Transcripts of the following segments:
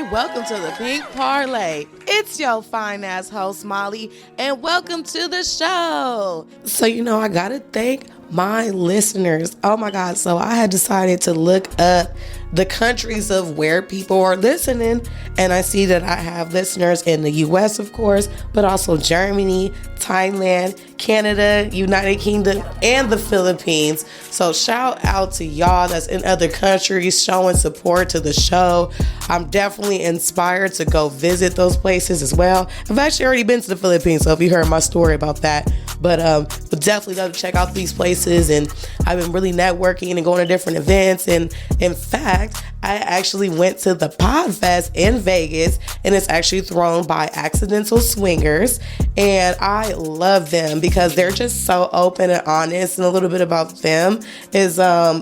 and welcome to the Pink Parley. It's your fine ass host, Molly, and welcome to the show. So, I gotta thank my listeners. Oh my God. So I had decided to look up the countries of where people are listening. And I see that I have listeners in the US, of course, but also Germany, Thailand, Canada, United Kingdom, and the Philippines. So shout out to y'all that's in other countries showing support to the show. I'm definitely inspired to go visit those places as well. I've actually already been to the Philippines, so if you heard my story about that, but definitely love to check out these places. And I've been really networking and going to different events. And in fact, I actually went to the Pod Fest in Vegas, and it's actually thrown by Accidental Swingers. And I love them because they're just so open and honest. And a little bit about them is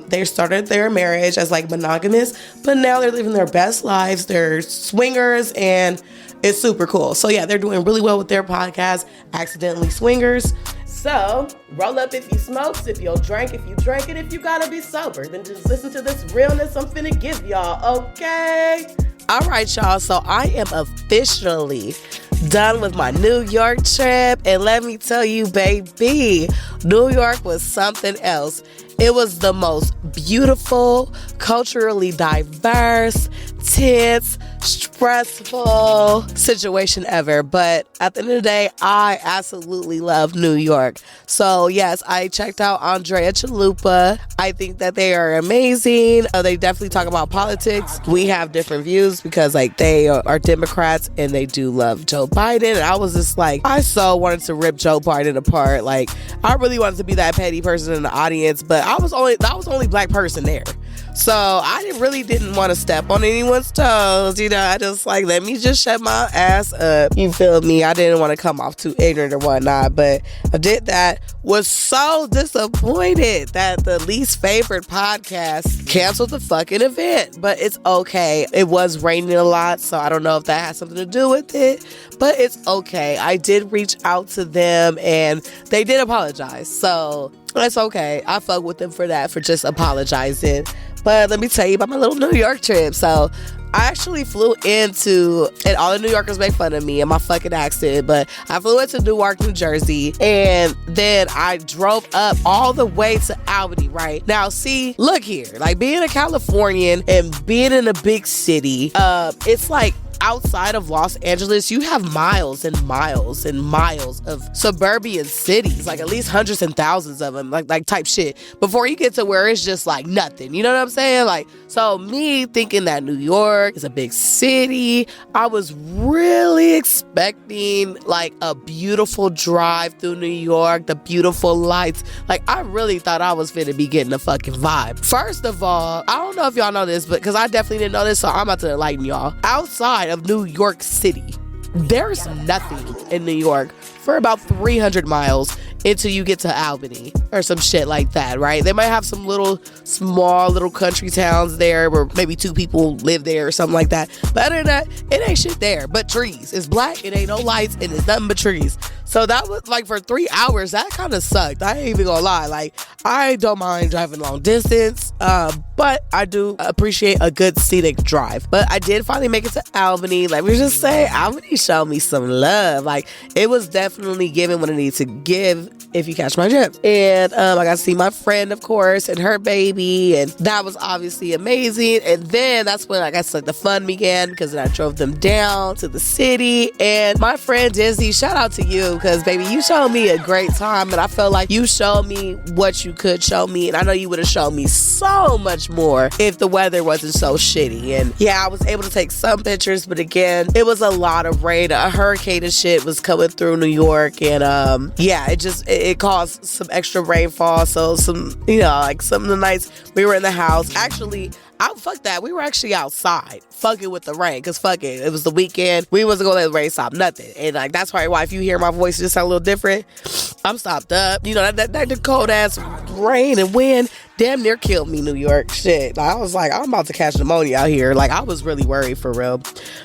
they started their marriage as like monogamous, but now they're living their best lives. They're swingers, and it's super cool. So yeah, they're doing really well with their podcast, Accidentally Swingers. So roll up if you smoke, sip your drink if you drink it. If you gotta be sober, then just listen to this realness I'm finna give y'all, okay? All right, y'all. So I am officially done with my New York trip. And let me tell you, baby, New York was something else. It was the most beautiful, culturally diverse, tense, stressful situation ever. But at the end of the day, I absolutely love New York. So yes, I checked out Andrea Chalupa. I think that they are amazing. They definitely talk about politics. We have different views because they are Democrats and they do love Joe Biden. And I was just I so wanted to rip Joe Biden apart. I really wanted to be that petty person in the audience, but I was the only black person there. So I really didn't want to step on anyone's toes. I just let me just shut my ass up. You feel me? I didn't want to come off too ignorant or whatnot, but I did that. Was so disappointed that the least favorite podcast canceled the fucking event, but it's okay. It was raining a lot, so I don't know if that has something to do with it, but it's okay. I did reach out to them and they did apologize, so that's okay. I fuck with them for that, for just apologizing. But let me tell you about my little New York trip. So I actually flew into, and all the New Yorkers make fun of me and my fucking accent, but I flew into Newark, New Jersey, and then I drove up all the way to Albany, right? Now, see, look here, being a Californian and being in a big city, it's outside of Los Angeles, you have miles and miles and miles of suburban cities, at least hundreds and thousands of them, type shit, before you get to where it's just nothing. You know what I'm saying? So me thinking that New York is a big city, I was really expecting a beautiful drive through New York, the beautiful lights. I really thought I was finna be getting a fucking vibe. First of all, I don't know if y'all know this, but because I definitely didn't know this, so I'm about to enlighten y'all. Outside of New York City, there's nothing in New York for about 300 miles until you get to Albany or some shit like that, right? They might have some small little country towns there where maybe 2 people live there or something like that. But other than that, it ain't shit there but trees. It's black, it ain't no lights, and it's nothing but trees. So that was for 3 hours, that kind of sucked. I ain't even gonna lie. I don't mind driving long distance, but I do appreciate a good scenic drive. But I did finally make it to Albany. Let me just say, Albany showed me some love. It was definitely giving what it needs to give, if you catch my drift. And I got to see my friend, of course, and her baby, and that was obviously amazing. And then that's when I guess the fun began, because then I drove them down to the city. And my friend Disney, shout out to you, because baby, you showed me a great time, and I felt like you showed me what you could show me, and I know you would have shown me so much more if the weather wasn't so shitty. And yeah, I was able to take some pictures, but again, it was a lot of rain. A hurricane and shit was coming through New York, and yeah, it caused some extra rainfall. So some of the nights we were in the house, actually, fuck that. We were actually outside fucking with the rain, because fuck it. It was the weekend. We wasn't gonna let the rain stop nothing. And that's probably why if you hear my voice just sound a little different, I'm stopped up. That cold ass rain and wind damn near killed me, New York. Shit. I was I'm about to catch pneumonia out here. I was really worried for real.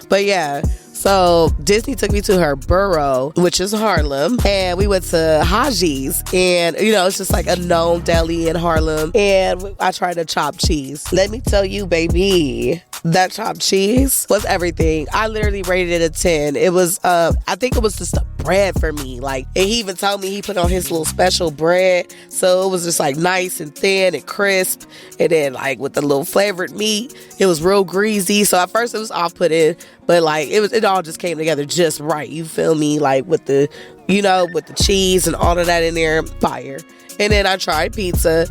But yeah. So Disney took me to her borough, which is Harlem, and we went to Haji's, and it's just a known deli in Harlem, and I tried to chop cheese. Let me tell you, baby, that chopped cheese was everything. I literally rated it a 10. It was, I think it was just the bread for me. Like, and he even told me he put on his little special bread. So it was just like nice and thin and crisp. And then like with the little flavored meat, it was real greasy. So at first it was off-putting, but like it all just came together just right. You feel me? Like with the, you know, with the cheese and all of that in there, fire. And then I tried pizza.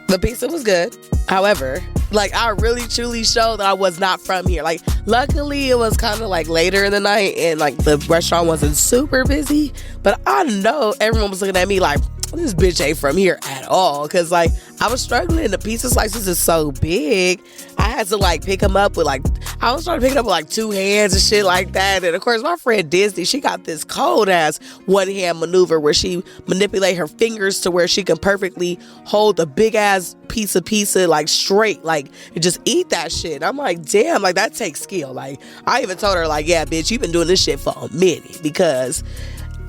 The pizza was good. However, like I really truly showed that I was not from here. Like luckily it was kind of like later in the night and like the restaurant wasn't super busy, but I know everyone was looking at me like, this bitch ain't from here at all. Cause like I was struggling. The pizza slices is so big. I had to like pick them up with like, I was trying to pick it up with like 2 hands and shit like that. And of course my friend Disney, she got this cold ass one hand maneuver where she manipulate her fingers to where she can perfectly hold a big ass piece of pizza like straight, like and just eat that shit. I'm like, damn, like that takes skill. Like I even told her like, yeah, bitch, you've been doing this shit for a minute because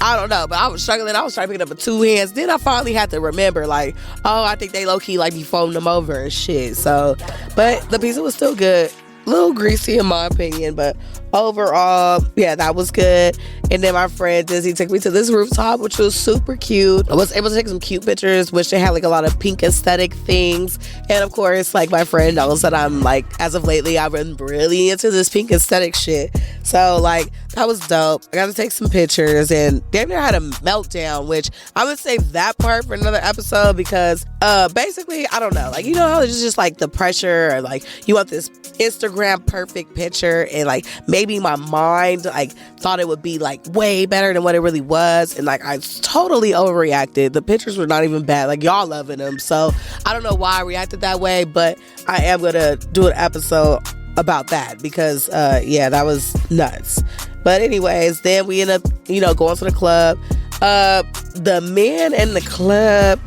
I don't know, but I was struggling. I was trying to pick it up with 2 hands. Then I finally had to remember, like, oh, I think they low-key, like, be folding them over and shit. So, but the pizza was still good. A little greasy in my opinion, but overall, yeah, that was good. And then my friend Dizzy took me to this rooftop, which was super cute. I was able to take some cute pictures, which they had like a lot of pink aesthetic things. And of course, like my friend knows that I'm like, as of lately, I've been really into this pink aesthetic shit. So like, that was dope. I got to take some pictures and damn near had a meltdown, which I'm going to save that part for another episode because basically, I don't know. Like, you know how it's just like the pressure or like you want this Instagram perfect picture and like maybe my mind like thought it would be like way better than what it really was, and like I totally overreacted. The pictures were not even bad, like y'all loving them, so I don't know why I reacted that way, but I am gonna do an episode about that because yeah, that was nuts. But anyways, then we end up, you know, going to the club. The men in the club,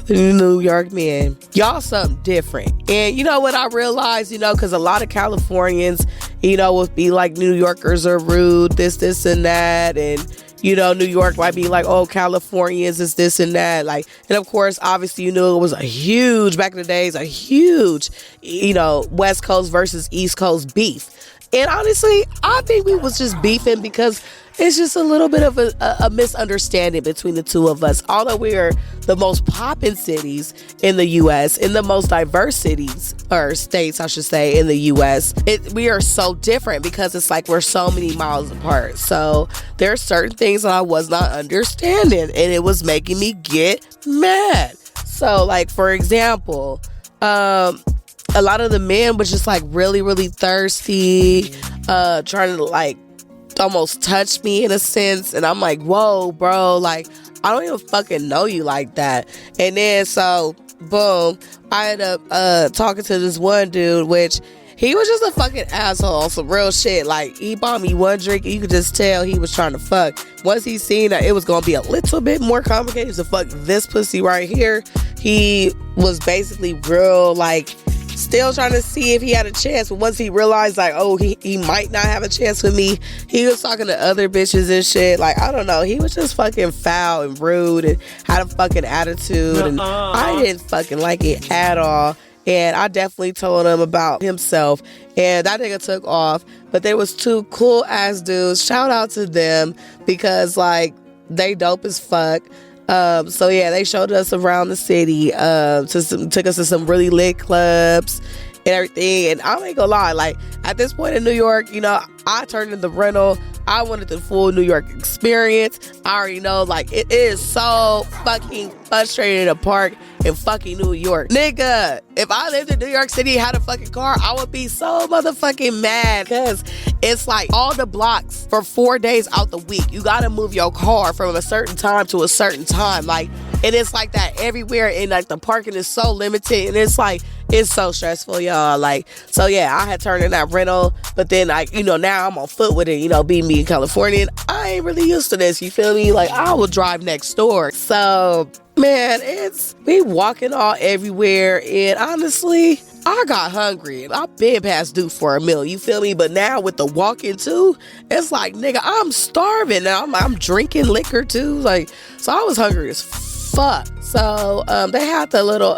the New York men, y'all something different. And you know what I realized, you know, because a lot of Californians, you know, will be like New Yorkers are rude, this and that, and you know, New York might be like, oh, Californians is this and that, like, and of course, obviously, you knew it was a huge, back in the days, a huge, you know, West Coast versus East Coast beef. And honestly, I think we was just beefing because it's just a little bit of a misunderstanding between the two of us. Although we are the most poppin' cities in the U.S., in the most diverse cities, or states, I should say, in the U.S., we are so different because it's like we're so many miles apart. So there are certain things that I was not understanding, and it was making me get mad. So, like, for example, a lot of the men was just like really, really thirsty, trying to like almost touch me in a sense. And I'm like, whoa, bro, like I don't even fucking know you like that. And then so boom, I ended up talking to this one dude, which he was just a fucking asshole on some real shit. Like, he bought me one drink and you could just tell he was trying to fuck. Once he seen that it was gonna be a little bit more complicated to fuck this pussy right here, he was basically real like still trying to see if he had a chance. But once he realized like, oh, he might not have a chance with me, he was talking to other bitches and shit. Like, I don't know, he was just fucking foul and rude and had a fucking attitude. And I didn't fucking like it at all. And I definitely told him about himself, and that nigga took off. But there was 2 cool ass dudes, shout out to them, because like they dope as fuck. So yeah, they showed us around the city, took us to some really lit clubs and everything. And I ain't gonna lie, like at this point in New York, you know, I turned in the rental. I wanted the full New York experience. I already know, like, it is so fucking frustrating to park in fucking New York. Nigga, if I lived in New York City and had a fucking car, I would be so motherfucking mad because it's like all the blocks for 4 days out the week. You gotta move your car from a certain time to a certain time. Like, and it's like that everywhere, and like the parking is so limited, and it's like, it's so stressful, y'all. Like, so yeah, I had turned in that rental, but then like, you know, now I'm on foot with it, you know, being me in California, and I ain't really used to this, you feel me? Like, I will drive next door. So, man, it's we walking all everywhere, and honestly, I got hungry, and I've been past due for a meal, you feel me? But now with the walking too, it's like, nigga, I'm starving now. I'm drinking liquor too, like, so I was hungry as fuck. So they had the little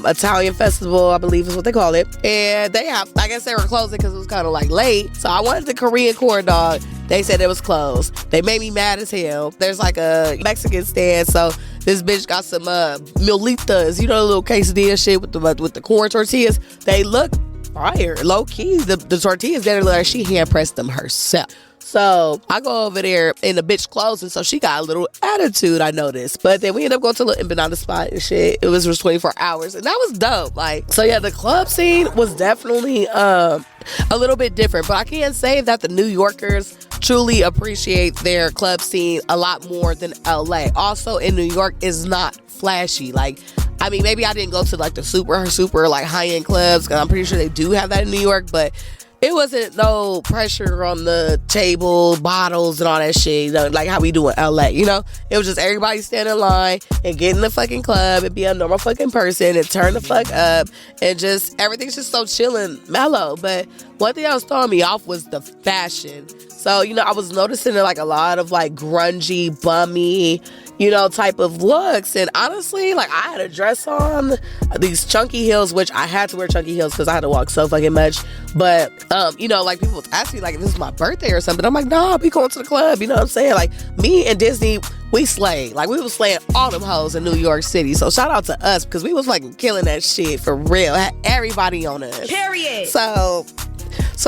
Italian festival, I believe is what they call it. And I guess they were closing because it was kind of like late. So I wanted the Korean corn dog. They said it was closed. They made me mad as hell. There's like a Mexican stand. So this bitch got some militas, you know, the little quesadilla shit with the corn tortillas. They look fire, low key. The tortillas that are like she hand pressed them herself. So I go over there and the bitch closed, and so she got a little attitude, I noticed. But then we ended up going to a little empanada spot and shit. It was 24 hours, and that was dope. Like, so yeah, the club scene was definitely a little bit different. But I can say that the New Yorkers truly appreciate their club scene a lot more than LA. Also, in New York is not flashy. Like, I mean, maybe I didn't go to like the super like high-end clubs, because I'm pretty sure they do have that in New York, but it wasn't no pressure on the table, bottles, and all that shit, you know, like how we do in LA, you know? It was just everybody stand in line and get in the fucking club and be a normal fucking person and turn the fuck up, and just everything's just so chill and mellow. But one thing that was throwing me off was the fashion. So, you know, I was noticing like a lot of like grungy, bummy, you know, type of looks. And honestly, like I had a dress on, these chunky heels, which I had to wear chunky heels because I had to walk so fucking much. But, you know, like people would ask me like if this is my birthday or something. I'm like, nah, we going to the club. You know what I'm saying? Like me and Disney, we slayed. Like we was slaying all them hoes in New York City. So shout out to us because we was like killing that shit for real. Had everybody on us. Period. So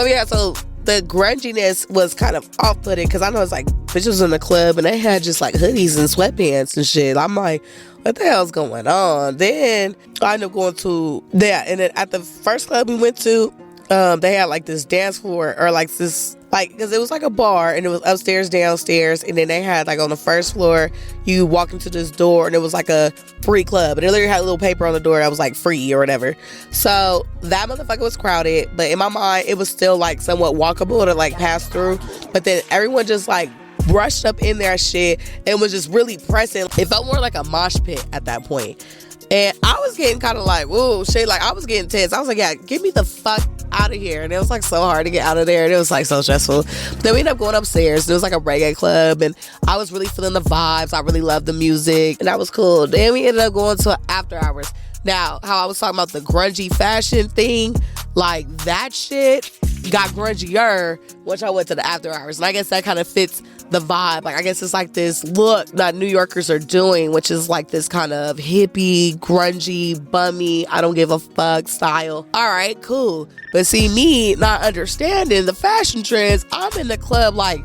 yeah, so the grunginess was kind of off-putting because I know it's like bitches in the club and they had just like hoodies and sweatpants and shit. I'm like, what the hell's going on? Then I ended up going to that, and then at the first club we went to, they had like this dance floor, or like this, like, because it was like a bar and it was upstairs, downstairs, and then they had like on the first floor you walk into this door and it was like a free club, and it literally had a little paper on the door that was like free or whatever. So that motherfucker was crowded, but in my mind it was still like somewhat walkable to like pass through. But then everyone just like brushed up in their shit and was just really pressing. It felt more like a mosh pit at that point. And I was getting kind of like, whoa, shit, like I was getting tense. I was like, yeah, get me the fuck out of here. And it was like so hard to get out of there, and it was like so stressful. Then we ended up going upstairs, and it was like a reggae club, and I was really feeling the vibes. I really loved the music, and that was cool. Then we ended up going to after hours. Now, how I was talking about the grungy fashion thing, like that shit got grungier once I went to the after hours. And I guess that kind of fits the vibe. Like, I guess it's like this look that New Yorkers are doing, which is like this kind of hippie, grungy, bummy, I don't give a fuck style. All right, cool. But see, me not understanding the fashion trends, I'm in the club like,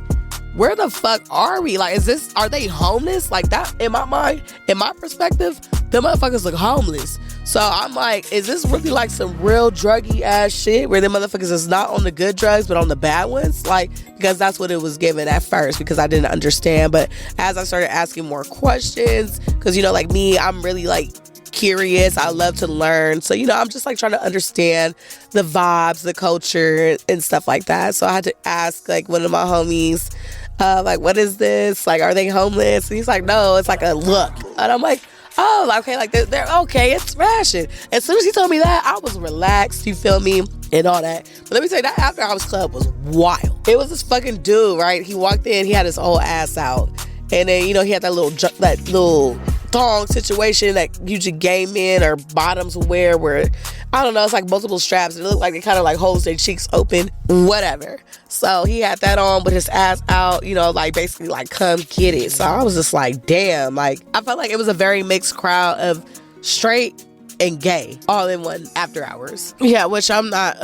where the fuck are we? Like, are they homeless? Like that, in my mind, in my perspective, the motherfuckers look homeless. So I'm like, is this really like some real druggy ass shit where the motherfuckers is not on the good drugs but on the bad ones? Like, because that's what it was given at first, because I didn't understand. But as I started asking more questions, because, you know, like me, I'm really like curious. I love to learn. So, you know, I'm just like trying to understand the vibes, the culture, and stuff like that. So I had to ask like one of my homies, like, what is this? Like, are they homeless? And he's like, no, it's like a look. And I'm like, oh, okay, like they're okay, it's fashion. As soon as he told me that, I was relaxed, you feel me, and all that. But let me tell you, that after hours club was wild. It was this fucking dude, right? He walked in, he had his whole ass out, and then, you know, he had that little thong situation that usually gay men or bottoms wear, where I don't know, it's like multiple straps. It looked like it kind of like holds their cheeks open, whatever. So he had that on with his ass out, you know, like basically like come get it. So I was just like, damn, like I felt like it was a very mixed crowd of straight and gay all in one after hours. Yeah, which I'm not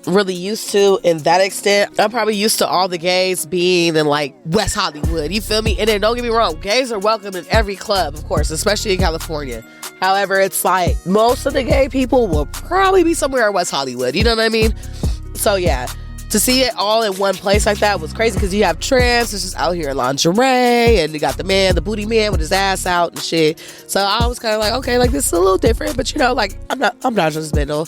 really used to in that extent. I'm probably used to all the gays being in like West Hollywood, you feel me? And then don't get me wrong, gays are welcome in every club, of course, especially in California. However, it's like most of the gay people will probably be somewhere in West Hollywood, you know what I mean? So yeah, to see it all in one place like that was crazy, because you have trans, it's just out here in lingerie, and you got the booty man with his ass out and shit. So I was kind of like, okay, like this is a little different, but you know, like I'm not judgmental.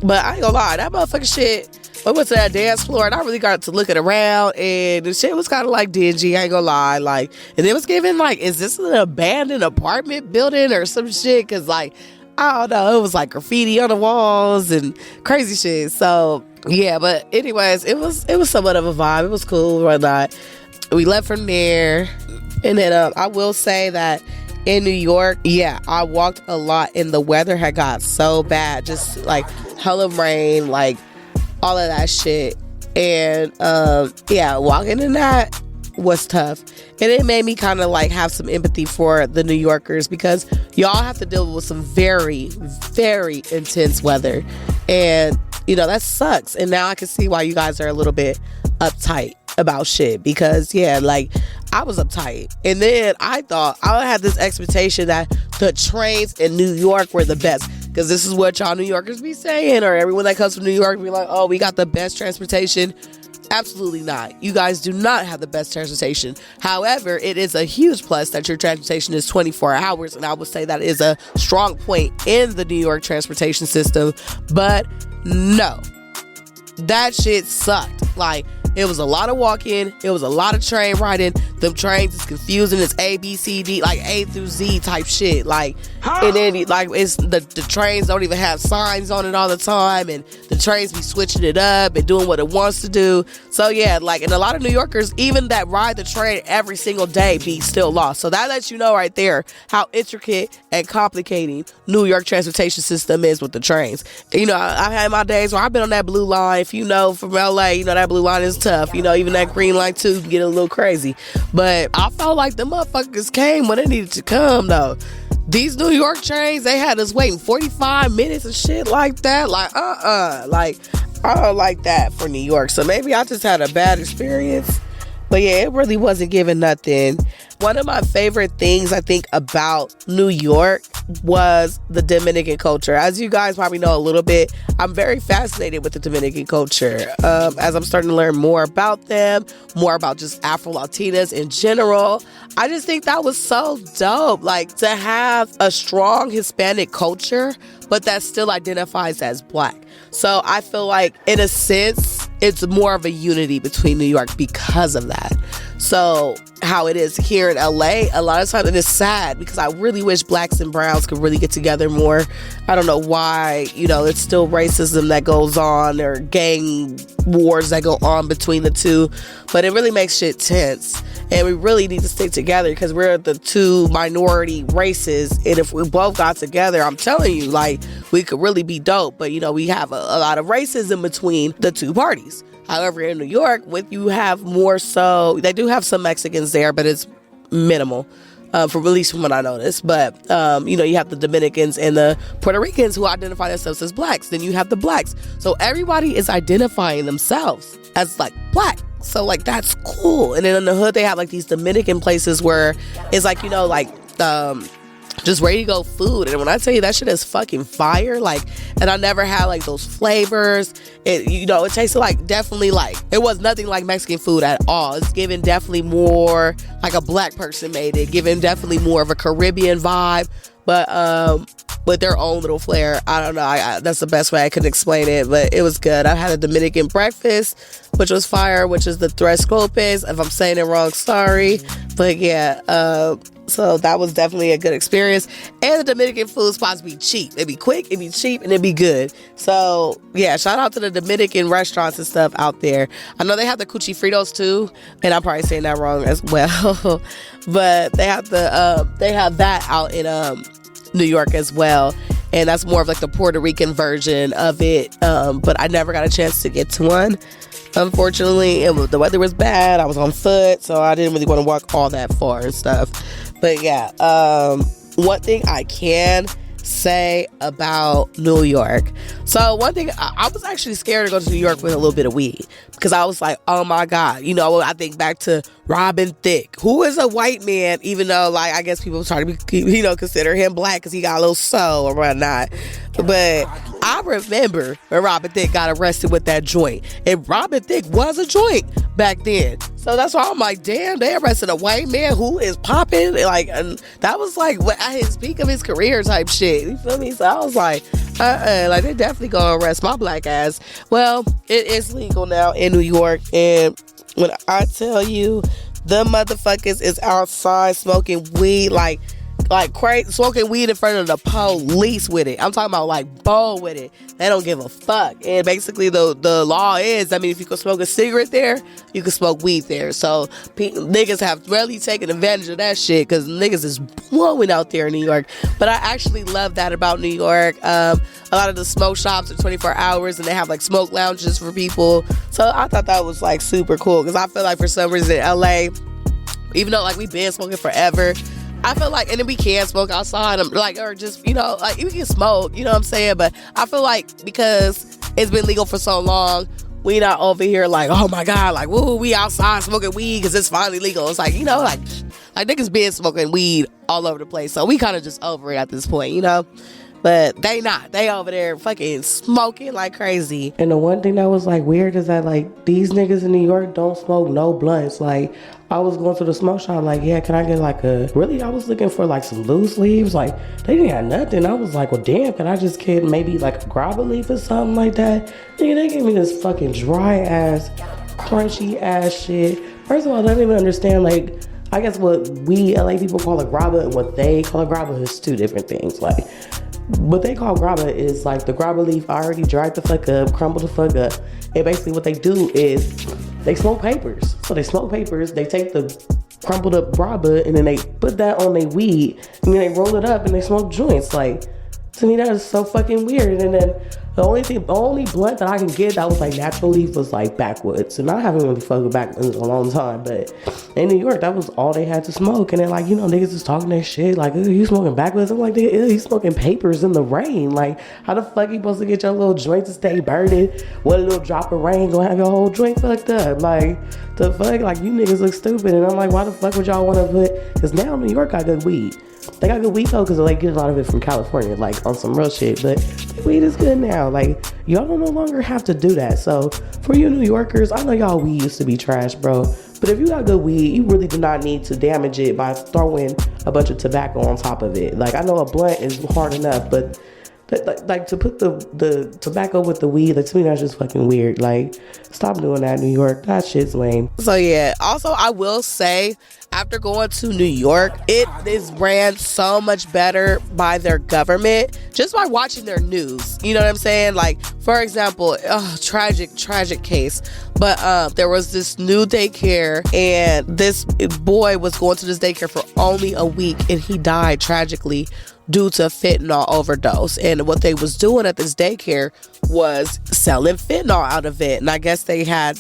But I ain't gonna lie, that motherfucking shit, we went to that dance floor and I really got to looking around, and the shit was kind of like dingy, I ain't gonna lie, like, and it was giving like, is this an abandoned apartment building or some shit? Because like, I don't know, it was like graffiti on the walls and crazy shit. So yeah, but anyways, it was somewhat of a vibe. It was cool, whatnot. We left from there, and then I will say that in New York, yeah, I walked a lot and the weather had got so bad, just like hella rain, like all of that shit. And yeah, walking in that was tough. And it made me kind of like have some empathy for the New Yorkers, because y'all have to deal with some very, very intense weather. And, you know, that sucks. And now I can see why you guys are a little bit uptight about shit, because yeah, like I was uptight. And then I thought I had this expectation that the trains in New York were the best, because this is what y'all New Yorkers be saying, or everyone that comes from New York be like, oh, we got the best transportation. Absolutely not. You guys do not have the best transportation. However, it is a huge plus that your transportation is 24 hours. And I would say that is a strong point in the New York transportation system. But no, that shit sucked. Like, it was a lot of walking. It was a lot of train riding. Them trains is confusing. It's A, B, C, D, like A through Z type shit. Like, and then like it's the trains don't even have signs on it all the time, and the trains be switching it up and doing what it wants to do. So yeah, like, and a lot of New Yorkers, even that ride the train every single day, be still lost. So that lets you know right there how intricate and complicated New York transportation system is with the trains. You know, I've had my days where I've been on that blue line. If you know from LA, you know that blue line is tough. You know, even that green line too can get a little crazy. But I felt like the motherfuckers came when they needed to come though. These New York trains, they had us waiting 45 minutes and shit like that. Like, like, I don't like that for New York. So maybe I just had a bad experience. But yeah, it really wasn't giving nothing. One of my favorite things, I think, about New York was the Dominican culture. As you guys probably know a little bit, I'm very fascinated with the Dominican culture. As I'm starting to learn more about them, more about just Afro-Latinas in general, I just think that was so dope. Like, to have a strong Hispanic culture, but that still identifies as Black. So I feel like, in a sense, it's more of a unity between New York because of that. So how it is here in LA, a lot of times it is sad, because I really wish Blacks and Browns could really get together more. I don't know why, you know, it's still racism that goes on, or gang wars that go on between the two, but it really makes shit tense. And we really need to stick together, because we're the two minority races. And if we both got together, I'm telling you, like, we could really be dope. But, you know, we have a lot of racism between the two parties. However, in New York, with you have more so, they do have some Mexicans there, but it's minimal, from at least from what I noticed. But, you know, you have the Dominicans and the Puerto Ricans who identify themselves as Blacks. Then you have the Blacks. So everybody is identifying themselves as, like, Black. So, like, that's cool. And then in the hood, they have, like, these Dominican places where it's, like, you know, like, just ready to go food. And when I tell you that shit is fucking fire, like, and I never had like those flavors. It, you know, it tasted like, definitely like, it was nothing like Mexican food at all. It's given definitely more like a Black person made it, given definitely more of a Caribbean vibe, but with their own little flair. I don't know. That's the best way I could explain it, but it was good. I had a Dominican breakfast, which was fire, which is the tres copes. If I'm saying it wrong, sorry. But yeah, so that was definitely a good experience. And the Dominican food spots be cheap. It'd be quick, it'd be cheap, and it'd be good. So yeah, shout out to the Dominican restaurants and stuff out there. I know they have the Cuchi Fritos too, and I'm probably saying that wrong as well. But they have that out in New York as well. And that's more of like the Puerto Rican version of it. But I never got a chance to get to one. Unfortunately, the weather was bad. I was on foot, so I didn't really want to walk all that far and stuff. But yeah, one thing I can say about New York. So one thing, I was actually scared to go to New York with a little bit of weed, because I was like, oh my God, you know, I think back to Robin Thicke, who is a white man, even though, like, I guess people try to be, you know, consider him Black because he got a little soul or whatnot. But I remember when Robin Thicke got arrested with that joint, and Robin Thicke was a joint back then. So that's why I'm like, damn, they arrested a white man who is popping. Like, and that was like at his peak of his career type shit. You feel me? So I was like, like, they definitely gonna arrest my Black ass. Well, it is legal now in New York, and when I tell you, the motherfuckers is outside smoking weed, like, like crazy, smoking weed in front of the police with it. I'm talking about like bold with it. They don't give a fuck. And basically the law is, I mean, if you can smoke a cigarette there, you can smoke weed there. So niggas have really taken advantage of that shit because niggas is blowing out there in New York. But I actually love that about New York. A lot of the smoke shops are 24 hours and they have like smoke lounges for people. So I thought that was like super cool because I feel like for some reason LA, even though like we've been smoking forever, I feel like, and then we can smoke outside, like, or just, you know, like we can smoke, you know what I'm saying? But I feel like because it's been legal for so long, we not over here like, oh my God, like, woo, we outside smoking weed because it's finally legal. It's like, you know, like niggas been smoking weed all over the place. So we kind of just over it at this point, you know? But they not. They over there fucking smoking like crazy. And the one thing that was like weird is that like these niggas in New York don't smoke no blunts. Like I was going to the smoke shop like, yeah, can I get like I was looking for like some loose leaves. Like they didn't have nothing. I was like, well damn, can I just get maybe like a grabber leaf or something like that? Nigga, they gave me this fucking dry ass, crunchy ass shit. First of all, I don't even understand like, I guess what we LA people call a grabber and what they call a grabber is two different things. Like what they call grabber is like the grabber leaf already dried the fuck up, crumbled the fuck up. And basically what they do is they smoke papers. So they smoke papers, they take the crumpled up grabber and then they put that on their weed and then they roll it up and they smoke joints. Like, to me that is so fucking weird. And then the only blunt that I can get that was like natural leaf was like backwoods. And I haven't really fucked with backwoods in a long time, but in New York, that was all they had to smoke. And then like, you know, niggas is talking that shit like, you smoking backwoods? I'm like, you smoking papers in the rain. Like, how the fuck you supposed to get your little joint to stay burning? What a little drop of rain gonna have your whole joint fucked up? Like, the fuck? Like, you niggas look stupid. And I'm like, why the fuck would y'all want to put, because now New York got good weed. They got good weed though, because they like get a lot of it from California, like on some real shit. But the weed is good now. Like, y'all don't no longer have to do that. So for you New Yorkers, I know y'all weed used to be trash, bro. But if you got good weed, you really do not need to damage it by throwing a bunch of tobacco on top of it. Like, I know a blunt is hard enough, but like to put the tobacco with the weed, like, to me that's just fucking weird. Like, stop doing that, New York. That shit's lame. So yeah, also I will say, after going to New York, it is ran so much better by their government just by watching their news. You know what I'm saying? Like, for example, tragic case. But there was this new daycare, and this boy was going to this daycare for only a week, and he died tragically due to fentanyl overdose. And what they was doing at this daycare was selling fentanyl out of it. And I guess they had,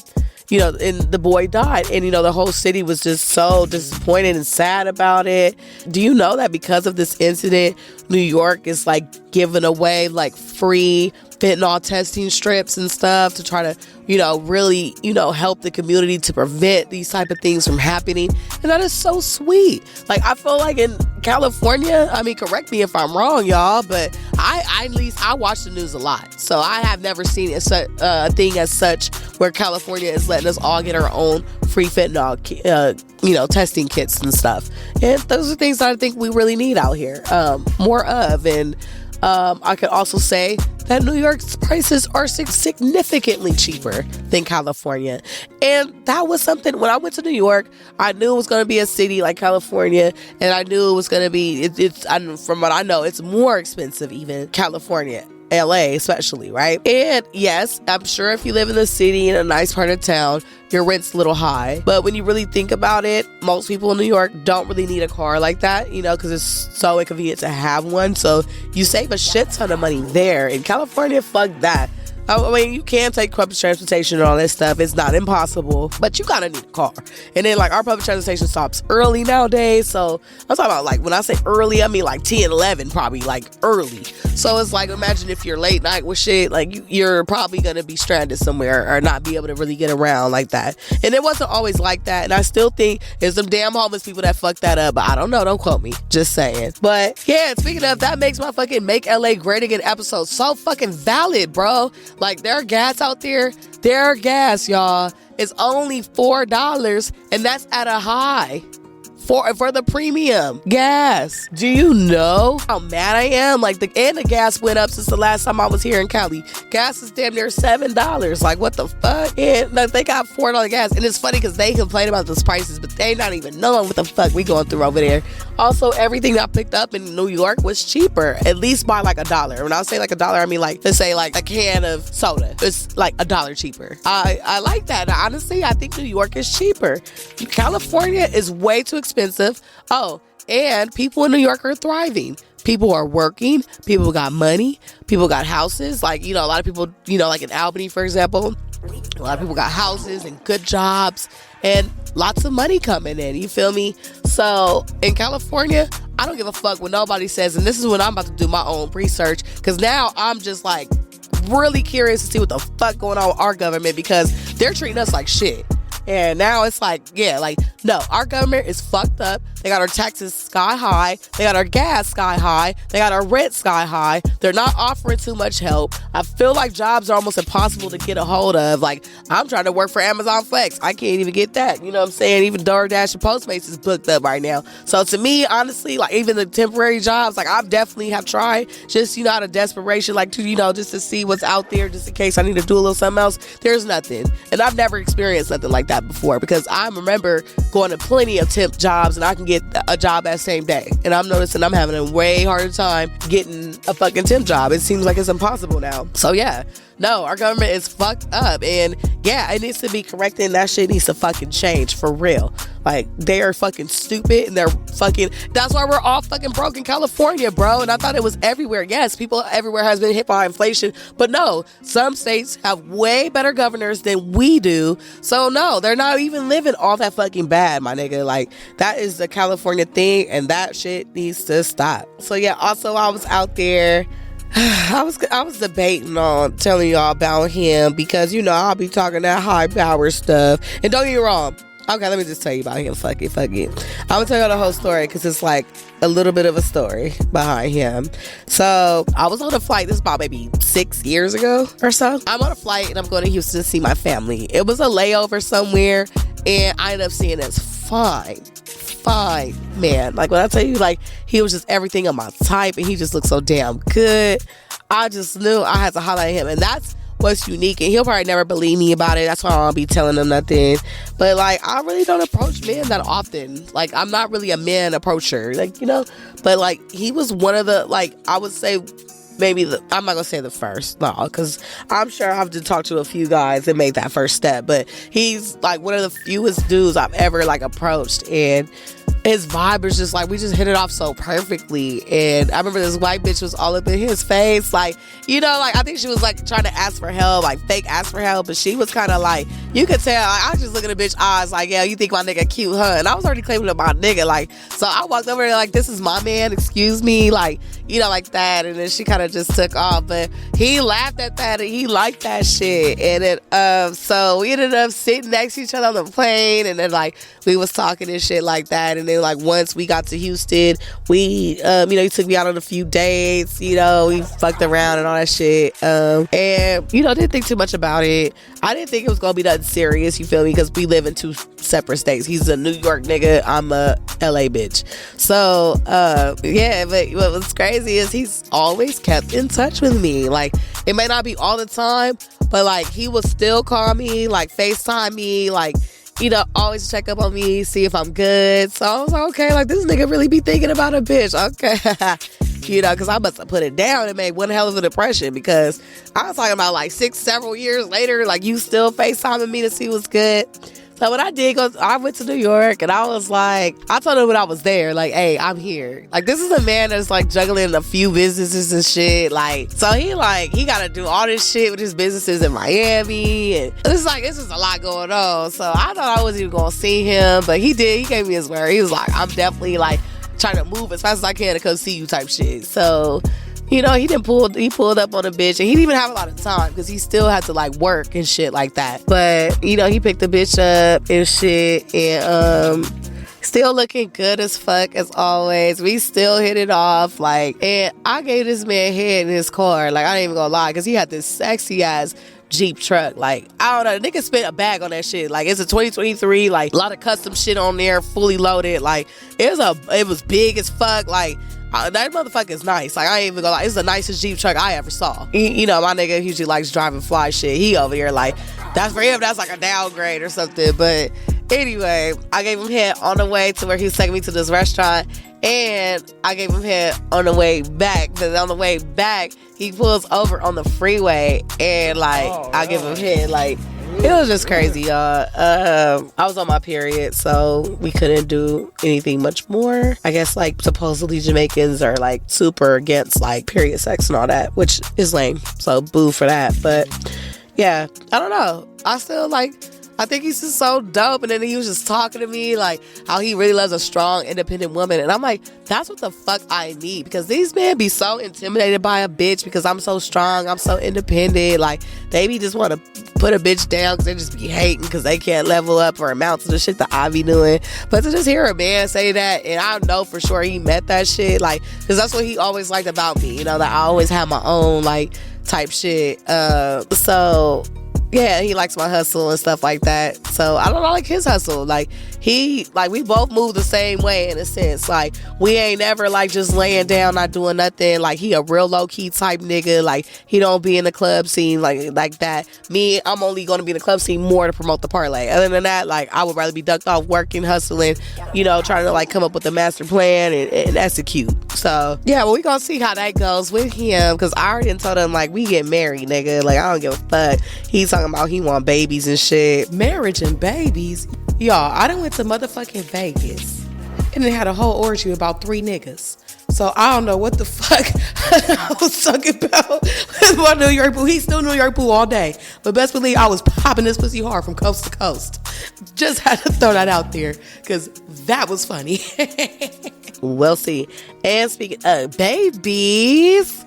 you know, and the boy died. And, you know, the whole city was just so disappointed and sad about it. Do you know that because of this incident, New York is like giving away like free fentanyl testing strips and stuff to try to, you know, really, you know, help the community to prevent these type of things from happening. And that is so sweet. Like, I feel like in California, I mean, correct me if I'm wrong, y'all, but I at least I watch the news a lot. So I have never seen a thing as such where California is letting us all get our own free fentanyl, you know, testing kits and stuff. And those are things that I think we really need out here, more of. And I could also say that New York's prices are significantly cheaper than California. And that was something, when I went to New York, I knew it was going to be a city like California, and I knew it was going to be, from what I know, it's more expensive even California. LA especially, right? And yes, I'm sure if you live in the city in a nice part of town, your rent's a little high. But when you really think about it, most people in New York don't really need a car like that, you know, because it's so inconvenient to have one. So you save a shit ton of money there. In California, fuck that. I mean, you can take public transportation and all that stuff. It's not impossible, but you gotta need a car. And then, like, our public transportation stops early nowadays. So I'm talking about, like, when I say early, I mean like 10, 11, probably, like, early. So it's like, imagine if you're late night with shit, like, you're probably gonna be stranded somewhere or not be able to really get around like that. And it wasn't always like that. And I still think there's some damn homeless people that fucked that up, but I don't know. Don't quote me. Just saying. But yeah, speaking of, that makes my fucking Make LA Great Again episode so fucking valid, bro. Like, their gas out there, their gas, y'all, is only $4, and that's at a high for the premium gas. Do you know how mad I am? Like, the gas went up since the last time I was here in Cali. Gas is damn near $7. Like, what the fuck? And like, they got $4 gas, and it's funny because they complain about those prices, but they not even knowing what the fuck we going through over there. Also, everything I picked up in New York was cheaper, at least by like $1. When I say like $1, I mean like, let's say like a can of soda. It's like $1 cheaper. I like that. Honestly, I think New York is cheaper. California is way too expensive. Oh, and people in New York are thriving. People are working. People got money. People got houses. Like, a lot of people, like in Albany, for example, a lot of people got houses and good jobs and lots of money coming in. You feel me? So in California, I don't give a fuck what nobody says. And this is when I'm about to do my own research, because now I'm just like really curious to see what the fuck going on with our government, because they're treating us like shit. And now it's like, yeah, like, no, our government is fucked up. They got our taxes sky high. They got our gas sky high. They got our rent sky high. They're not offering too much help. I feel like jobs are almost impossible to get a hold of. Like, I'm trying to work for Amazon Flex. I can't even get that. You know what I'm saying? Even DoorDash and Postmates is booked up right now. So to me, honestly, like even the temporary jobs, like I definitely have tried just, out of desperation, like to, just to see what's out there, just in case I need to do a little something else. There's nothing. And I've never experienced something like that before, because I remember going to plenty of temp jobs and I can get a job that same day. And I'm noticing I'm having a way harder time getting a fucking temp job. It seems like it's impossible now. So yeah, no, our government is fucked up, and yeah, it needs to be corrected, and that shit needs to fucking change for real. Like, they are fucking stupid, and that's why we're all fucking broke in California, bro. And I thought it was everywhere. Yes, people everywhere has been hit by inflation, but no, some states have way better governors than we do. So no, they're not even living all that fucking bad, my nigga. Like, that is the California thing, and that shit needs to stop. So yeah, also I was out there, I was debating on telling y'all about him, because I'll be talking that high power stuff. And don't get me wrong. Okay, let me just tell you about him. Fuck it. I'm gonna tell you the whole story, because it's like a little bit of a story behind him. So I was on a flight. This is about maybe 6 years ago or so. I'm on a flight and I'm going to Houston to see my family. It was a layover somewhere, and I ended up seeing this fine man. Like, when I tell you, like, he was just everything on my type, and he just looked so damn good. I just knew I had to highlight him, and that's what's unique. And he'll probably never believe me about it. That's why I won't be telling him nothing. But like, I really don't approach men that often. Like, I'm not really a man approacher, like, but like, he was one of the, like, I would say maybe I'm not gonna say the first, no, because I'm sure I have to talk to a few guys that made that first step, but he's like one of the fewest dudes I've ever like approached, and his vibe was just like, we just hit it off so perfectly. And I remember this white bitch was all up in his face, like, like, I think she was like trying to ask for help, like fake ask for help, but she was kind of like, you could tell, like, I was just looking at the bitch eyes like, yeah, you think my nigga cute, huh? And I was already claiming to my nigga, like, so I walked over there like, this is my man, excuse me, like, like that. And then she kind of just took off, but he laughed at that and he liked that shit. And then so we ended up sitting next to each other on the plane, and then like we was talking and shit like that. And then like once we got to Houston, we he took me out on a few dates, we fucked around and all that shit, and didn't think too much about it. I didn't think it was gonna be nothing serious, you feel me, because we live in two separate states. He's a New York nigga, I'm a LA bitch. So yeah, but what was crazy is he's always kept in touch with me. Like, it may not be all the time, but like, he will still call me, like FaceTime me, like, always check up on me, see if I'm good. So I was like, okay, like, this nigga really be thinking about a bitch. Okay. Because I must have put it down and made one hell of an impression, because I was talking about like several years later, like, you still FaceTiming me to see what's good. So what I did was I went to New York, and I was like, I told him when I was there, like, hey, I'm here. Like, this is a man that's like juggling a few businesses and shit. Like, so he got to do all this shit with his businesses in Miami. And it's like, it's just a lot going on. So I thought I wasn't even going to see him, but he did. He gave me his word. He was like, I'm definitely like trying to move as fast as I can to come see you type shit. So, he pulled up on a bitch, and he didn't even have a lot of time, because he still had to like work and shit like that. But, he picked the bitch up and shit, and still looking good as fuck as always. We still hit it off, like, and I gave this man head in his car. Like, I ain't even gonna lie, because he had this sexy ass Jeep truck. Like, I don't know, the nigga spent a bag on that shit. Like, it's a 2023, like, a lot of custom shit on there, fully loaded. Like, it was big as fuck. Like, that motherfucker is nice. Like, I ain't even gonna lie, it's the nicest Jeep truck I ever saw. My nigga usually likes driving fly shit. He over here like, that's for him, that's like a downgrade or something. But Anyway, I gave him head on the way to where he was taking me to this restaurant, and I gave him head on the way back. But on the way back, he pulls over on the freeway, and like I give him head. Like, it was just crazy, y'all. I was on my period, so we couldn't do anything much more. I guess like supposedly Jamaicans are like super against like period sex and all that, which is lame. So boo for that. But yeah, I don't know. I still like. I think he's just so dope. And then he was just talking to me like how he really loves a strong, independent woman. And I'm like, that's what the fuck I need. Because these men be so intimidated by a bitch because I'm so strong. I'm so independent. Like, they be just want to put a bitch down because they just be hating because they can't level up or amount to the shit that I be doing. But to just hear a man say that, and I know for sure he meant that shit. Like, because that's what he always liked about me. You know, that I always have my own, like, type shit. So... yeah, he likes my hustle and stuff like that. So I don't like his hustle. Like, we both move the same way in a sense. Like, we ain't never like just laying down, not doing nothing. Like, he a real low key type nigga. Like, he don't be in the club scene like that. Me, I'm only going to be in the club scene more to promote the parlay. Other than that, like, I would rather be ducked off working, hustling, you know, trying to like come up with a master plan and execute. So yeah, well, we gonna see how that goes with him, because I already told him like we get married, nigga. Like, I don't give a fuck. He's talking about he want babies and shit. Marriage and babies. Y'all, I done went to motherfucking Vegas and then had a whole orgy with about 3 niggas. So I don't know what the fuck I was talking about with my New York boo. He's still New York boo all day. But best believe I was popping this pussy hard from coast to coast. Just had to throw that out there because that was funny. We'll see. And speaking of babies,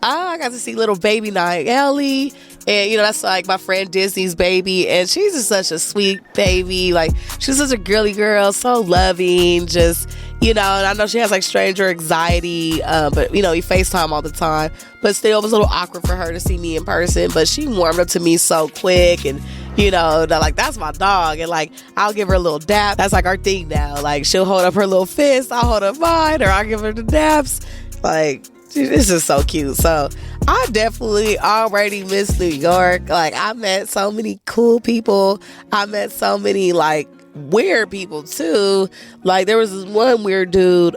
I got to see little baby Ellie. And, you know, that's like my friend Disney's baby. And she's just such a sweet baby. Like, she's such a girly girl, so loving. Just, you know, and I know she has like stranger anxiety. But, you know, we FaceTime all the time. But still, it was a little awkward for her to see me in person. But she warmed up to me so quick. And, you know, like, that's my dog. And, like, I'll give her a little dap. That's like our thing now. Like, she'll hold up her little fist. I'll hold up mine. Or I'll give her the daps. Like, this is so cute. So I definitely already miss New York. Like, I met so many cool people. I met so many like weird people too. Like, there was this one weird dude.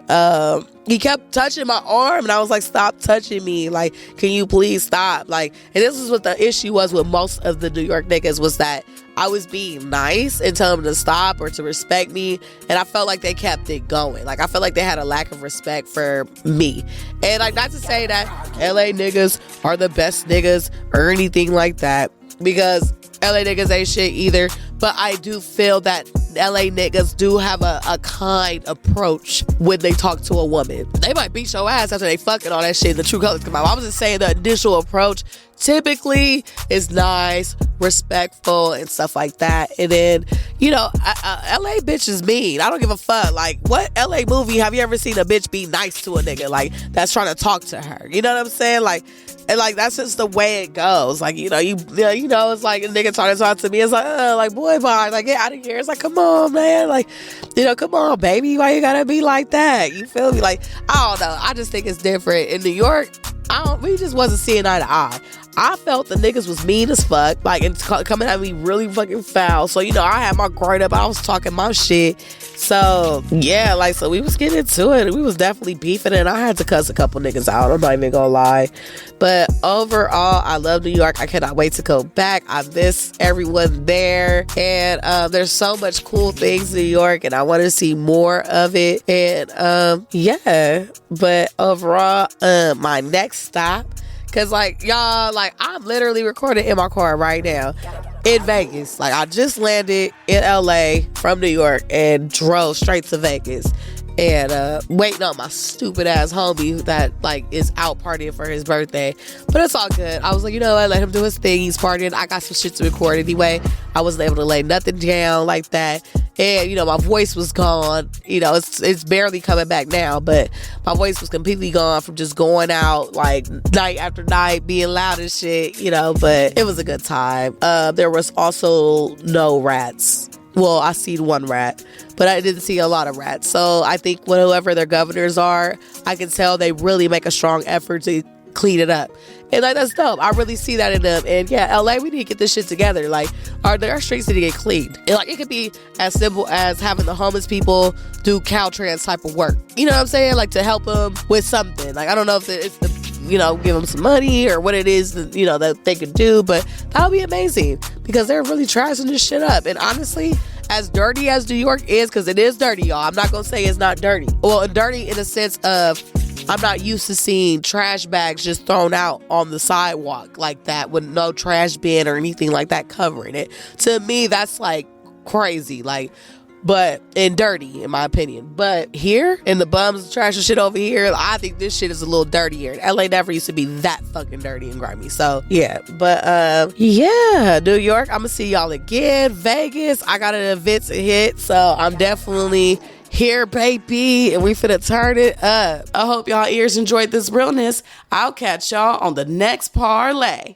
He kept touching my arm, and I was like, "Stop touching me! Like, can you please stop?" Like, and this is what the issue was with most of the New York niggas, was that I was being nice and telling them to stop or to respect me, and I felt like they kept it going. Like, I felt like they had a lack of respect for me. And like, not to say that LA niggas are the best niggas or anything like that, because LA niggas ain't shit either. But I do feel that LA niggas do have a kind approach when they talk to a woman. They might beat your ass after they fucking all that shit, the true colors come out. I was just saying the initial approach typically is nice, respectful, and stuff like that. And then, you know, LA bitch is mean. I don't give a fuck. Like, what LA movie have you ever seen a bitch be nice to a nigga, like, that's trying to talk to her? You know what I'm saying? Like, and like, that's just the way it goes. Like, you know, it's like a nigga trying to talk to me. It's like boy, bye. Like, get out of here. It's like, come on, man. Like, you know, come on, baby. Why you gotta be like that? You feel me? Like, I don't know. I just think it's different. In New York, we just wasn't seeing eye to eye. I felt the niggas was mean as fuck, like, and coming at me really fucking foul. So, you know, I had my guard up. I was talking my shit. So, yeah, like, so we was getting into it. We was definitely beefing, and I had to cuss a couple niggas out. I'm not even gonna lie. But overall, I love New York. I cannot wait to go back. I miss everyone there. And there's so much cool things in New York, and I want to see more of it. And, yeah. But overall, my next stop, because, like, y'all, like, I'm literally recording in my car right now in Vegas. Like, I just landed in LA from New York and drove straight to Vegas. And waiting on my stupid ass homie that, like, is out partying for his birthday. But it's all good. I was like, you know what, let him do his thing. He's partying. I got some shit to record anyway. I wasn't able to lay nothing down like that. And, you know, my voice was gone. You know, it's barely coming back now, but my voice was completely gone from just going out, like, night after night, being loud and shit, you know, but it was a good time. There was also no rats. Well, I seen one rat, but I didn't see a lot of rats. So I think whoever their governors are, I can tell they really make a strong effort to clean it up. And like, that's dope. I really see that in them. And yeah, LA, we need to get this shit together. Like, our streets need to get cleaned. And like, it could be as simple as having the homeless people do Caltrans type of work. You know what I'm saying? Like, to help them with something. Like, I don't know if it's the, give them some money or what it is that, that they could do, but that would be amazing because they're really trashing this shit up. And honestly, as dirty as New York is, because it is dirty, y'all. I'm not going to say it's not dirty. Well, dirty in the sense of I'm not used to seeing trash bags just thrown out on the sidewalk like that with no trash bin or anything like that covering it. To me, that's like crazy. Like, and dirty in my opinion. But here in the bums, trash and shit over here, I think this shit is a little dirtier. LA never used to be that fucking dirty and grimy. So yeah, but yeah, New York, I'm gonna see y'all again. Vegas, I got an event to hit, so I'm definitely here, baby, and we finna turn it up. I hope y'all ears enjoyed this realness. I'll catch y'all on the next parlay.